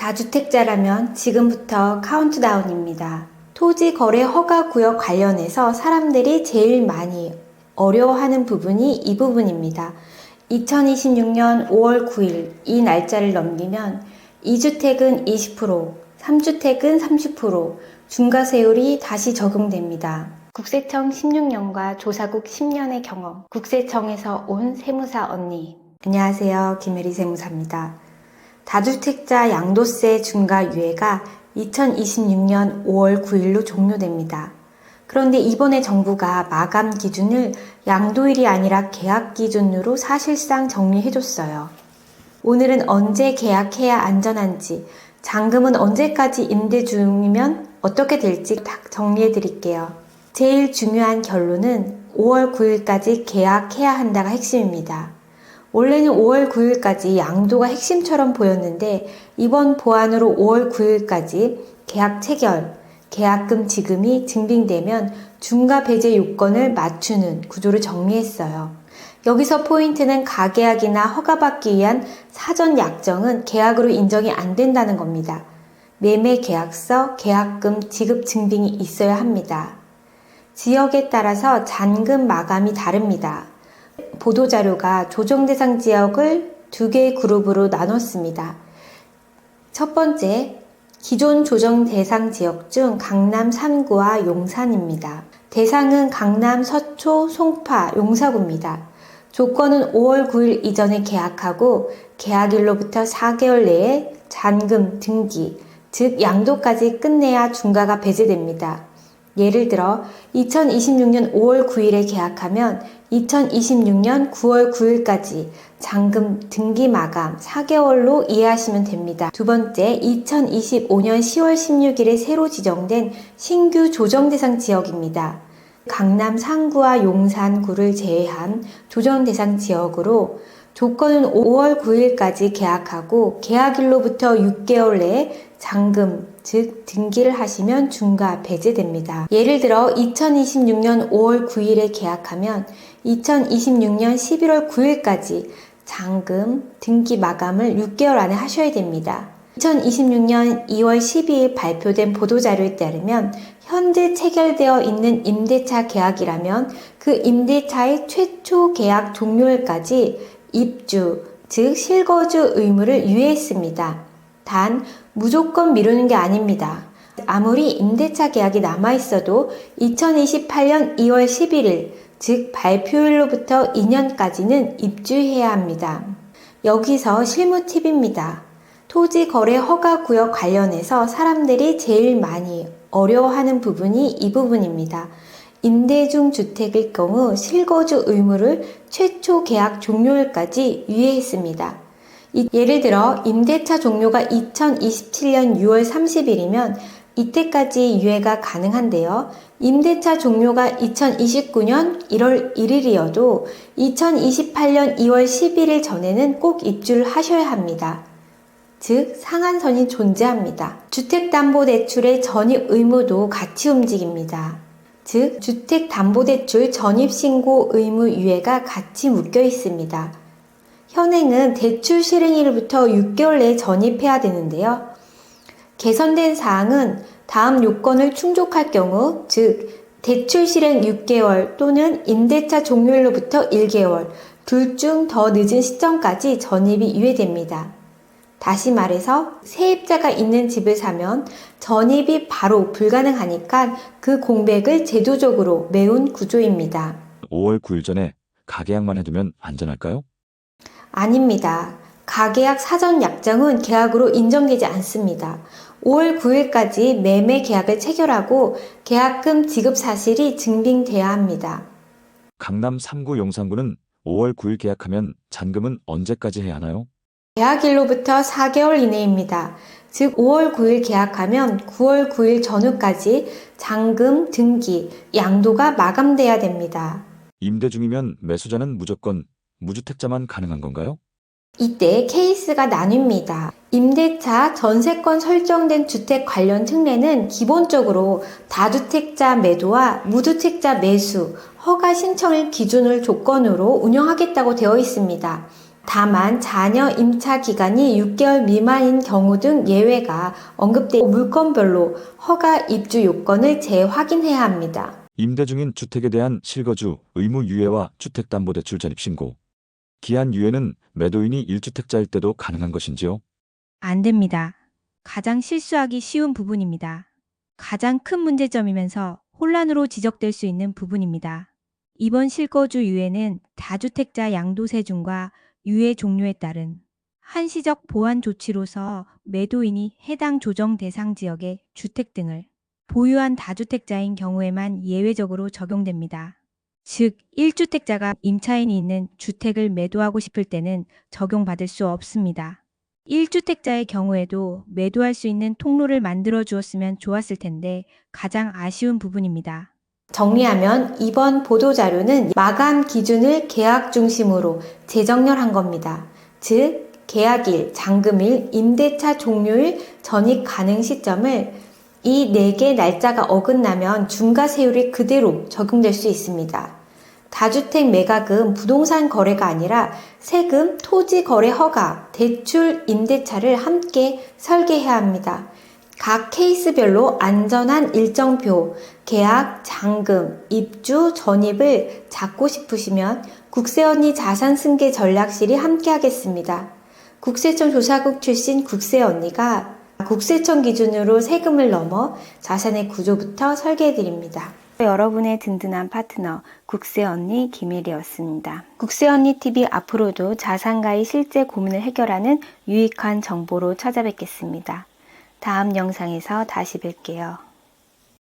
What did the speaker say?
다주택자라면 지금부터 카운트다운입니다. 토지 거래 허가 구역 관련해서 사람들이 제일 많이 어려워하는 부분이 이 부분입니다. 2026년 5월 9일 이 날짜를 넘기면 2주택은 20%, 3주택은 30%, 중과세율이 다시 적용됩니다. 국세청 16년과 조사국 10년의 경험, 국세청에서 온 세무사 언니. 안녕하세요. 김혜리 세무사입니다. 다주택자 양도세 중과 유예가 2026년 5월 9일로 종료됩니다. 그런데 이번에 정부가 마감 기준을 양도일이 아니라 계약 기준으로 사실상 정리해줬어요. 오늘은 언제 계약해야 안전한지, 잔금은 언제까지 임대 중이면 어떻게 될지 딱 정리해 드릴게요. 제일 중요한 결론은 5월 9일까지 계약해야 한다가 핵심입니다. 원래는 5월 9일까지 양도가 핵심처럼 보였는데 이번 보안으로 5월 9일까지 계약 체결, 계약금 지급이 증빙되면 중과 배제 요건을 맞추는 구조를 정리했어요. 여기서 포인트는 가계약이나 허가받기 위한 사전 약정은 계약으로 인정이 안 된다는 겁니다. 매매 계약서, 계약금 지급 증빙이 있어야 합니다. 지역에 따라서 잔금 마감이 다릅니다. 보도자료가 조정대상 지역을 두 개의 그룹으로 나눴습니다. 첫 번째, 기존 조정대상 지역 중 강남 3구와 용산입니다. 대상은 강남, 서초, 송파, 용사구입니다. 조건은 5월 9일 이전에 계약하고 계약일로부터 4개월 내에 잔금, 등기, 즉 양도까지 끝내야 중과가 배제됩니다. 예를 들어 2026년 5월 9일에 계약하면 2026년 9월 9일까지 잔금 등기 마감 4개월로 이해하시면 됩니다. 두 번째, 2025년 10월 16일에 새로 지정된 신규 조정대상 지역입니다. 강남 상구와 용산구를 제외한 조정대상 지역으로 조건은 5월 9일까지 계약하고 계약일로부터 6개월 내에 잔금, 즉 등기를 하시면 중과 배제됩니다. 예를 들어 2026년 5월 9일에 계약하면 2026년 11월 9일까지 잔금, 등기 마감을 6개월 안에 하셔야 됩니다. 2026년 2월 12일 발표된 보도자료에 따르면 현재 체결되어 있는 임대차 계약이라면 그 임대차의 최초 계약 종료일까지 입주, 즉 실거주 의무를 유예했습니다. 단 무조건 미루는 게 아닙니다. 아무리 임대차 계약이 남아있어도 2028년 2월 11일, 즉 발표일로부터 2년까지는 입주해야 합니다. 여기서 실무 팁입니다. 토지 거래 허가 구역 관련해서 사람들이 제일 많이 어려워하는 부분이 이 부분입니다. 임대 중 주택일 경우 실거주 의무를 최초 계약 종료일까지 유예했습니다. 예를 들어 임대차 종료가 2027년 6월 30일이면 이때까지 유예가 가능한데요. 임대차 종료가 2029년 1월 1일이어도 2028년 2월 11일 전에는 꼭 입주를 하셔야 합니다. 즉 상한선이 존재합니다. 주택담보대출의 전입 의무도 같이 움직입니다. 즉 주택담보대출 전입신고 의무 유예가 같이 묶여 있습니다. 현행은 대출 실행일부터 6개월 내에 전입해야 되는데요. 개선된 사항은 다음 요건을 충족할 경우, 즉 대출 실행 6개월 또는 임대차 종료일로부터 1개월, 둘 중 더 늦은 시점까지 전입이 유예됩니다. 다시 말해서 세입자가 있는 집을 사면 전입이 바로 불가능하니까 그 공백을 제도적으로 메운 구조입니다. 5월 9일 전에 가계약만 해두면 안전할까요? 아닙니다. 가계약 사전 약정은 계약으로 인정되지 않습니다. 5월 9일까지 매매 계약을 체결하고 계약금 지급 사실이 증빙돼야 합니다. 강남 3구 용산구는 5월 9일 계약하면 잔금은 언제까지 해야 하나요? 계약일로부터 4개월 이내입니다. 즉 5월 9일 계약하면 9월 9일 전후까지 잔금, 등기, 양도가 마감돼야 됩니다. 임대 중이면 매수자는 무조건 무주택자만 가능한 건가요? 이때 케이스가 나뉩니다. 임대차, 전세권 설정된 주택 관련 특례는 기본적으로 다주택자 매도와 무주택자 매수, 허가 신청을 기준을 조건으로 운영하겠다고 되어 있습니다. 다만 자녀 임차 기간이 6개월 미만인 경우 등 예외가 언급되어 물건별로 허가 입주 요건을 재확인해야 합니다. 임대 중인 주택에 대한 실거주 의무 유예와 주택담보대출 전입신고. 기한 유예는 매도인이 1주택자일 때도 가능한 것인지요? 안 됩니다. 가장 실수하기 쉬운 부분입니다. 가장 큰 문제점이면서 혼란으로 지적될 수 있는 부분입니다. 이번 실거주 유예는 다주택자 양도세 중과 유예 종료에 따른 한시적 보완 조치로서 매도인이 해당 조정 대상 지역의 주택 등을 보유한 다주택자인 경우에만 예외적으로 적용됩니다. 즉, 1주택자가 임차인이 있는 주택을 매도하고 싶을 때는 적용받을 수 없습니다. 1주택자의 경우에도 매도할 수 있는 통로를 만들어 주었으면 좋았을 텐데 가장 아쉬운 부분입니다. 정리하면 이번 보도자료는 마감 기준을 계약 중심으로 재정렬한 겁니다. 즉, 계약일, 잔금일, 임대차 종료일, 전입 가능 시점을 이 4개 날짜가 어긋나면 중과세율이 그대로 적용될 수 있습니다. 다주택 매각은 부동산 거래가 아니라 세금, 토지 거래 허가, 대출, 임대차를 함께 설계해야 합니다. 각 케이스별로 안전한 일정표, 계약, 잔금, 입주, 전입을 잡고 싶으시면 국세언니 자산승계 전략실이 함께 하겠습니다. 국세청 조사국 출신 국세언니가 국세청 기준으로 세금을 넘어 자산의 구조부터 설계해드립니다. 여러분의 든든한 파트너 국세언니 김혜리였습니다. 국세언니TV 앞으로도 자산가의 실제 고민을 해결하는 유익한 정보로 찾아뵙겠습니다. 다음 영상에서 다시 뵐게요.